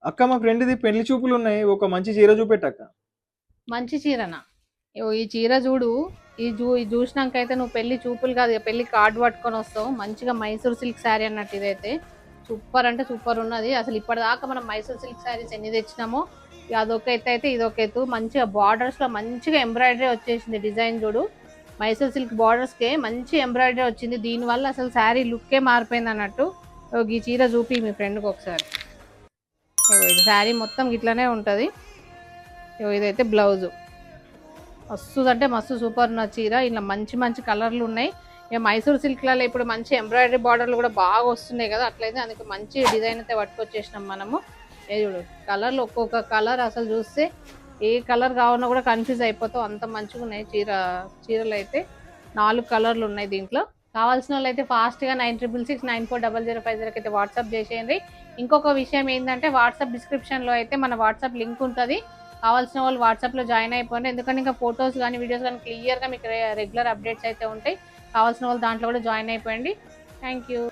అక్క మా ఫ్రెండ్‌ది పెళ్లి చూపులున్నాయి. ఒక మంచి చీర చూపెట్టక్క. మంచి చీరనా? ఇగో ఈ చీర చూడు. ఇది చూసినాకైతే నువ్వు పెళ్లి చూపులు కాదు, ఇక పెళ్లి కార్డు పట్టుకొని వస్తావు. మంచిగా మైసూర్ సిల్క్ శారీ అన్నట్టు ఇదైతే సూపర్ అంటే సూపర్ ఉన్నది. అసలు ఇప్పటిదాకా మనం మైసూర్ సిల్క్ శారీస్ ఎన్ని తెచ్చినామో, ఇక అదొక ఎత్తు అయితే ఇదొక ఎత్తు. మంచిగా బార్డర్స్ లో మంచిగా ఎంబ్రాయిడరీ వచ్చేసింది. డిజైన్ చూడు, మైసూర్ సిల్క్ బార్డర్స్ కే మంచి ఎంబ్రాయిడరీ వచ్చింది. దీనివల్ల అసలు శారీ లుక్కే మారిపోయింది అన్నట్టు. ఇగో ఈ చీర చూపి మీ ఫ్రెండ్కి ఒకసారి. ఇగో ఇది శారీ మొత్తం ఇట్లానే ఉంటుంది. ఇగో ఇదైతే బ్లౌజు. మస్తు అంటే మస్తు సూపర్ ఉన్న చీర. ఇలా మంచి మంచి కలర్లు ఉన్నాయి. ఇక మైసూర్ సిల్క్లలో ఇప్పుడు మంచి ఎంబ్రాయిడరీ బార్డర్లు కూడా బాగా వస్తున్నాయి కదా, అట్లయితే అందుకు మంచి డిజైన్ అయితే పట్టుకొచ్చేసినాం మనము. ఏ చూడు, కలర్లు ఒక్కొక్క కలర్ అసలు చూస్తే ఏ కలర్ కావాలన్నా కూడా కన్ఫ్యూజ్ అయిపోతావు, అంత మంచిగా ఉన్నాయి చీరలు అయితే. 4 కలర్లు ఉన్నాయి దీంట్లో. కావాల్సిన వాళ్ళు అయితే ఫాస్ట్గా 9666940050 అయితే వాట్సాప్ చేసేయండి. ఇంకొక విషయం ఏంటంటే, వాట్సాప్ డిస్క్రిప్షన్లో అయితే మన వాట్సాప్ లింక్ ఉంటుంది. కావాల్సిన వాళ్ళు వాట్సాప్లో జాయిన్ అయిపోండి. ఎందుకంటే ఇంకా ఫొటోస్ కానీ వీడియోస్ కానీ క్లియర్గా మీకు రెగ్యులర్ అప్డేట్స్ అయితే ఉంటాయి. కావాల్సిన వాళ్ళు దాంట్లో కూడా జాయిన్ అయిపోండి. Thank you.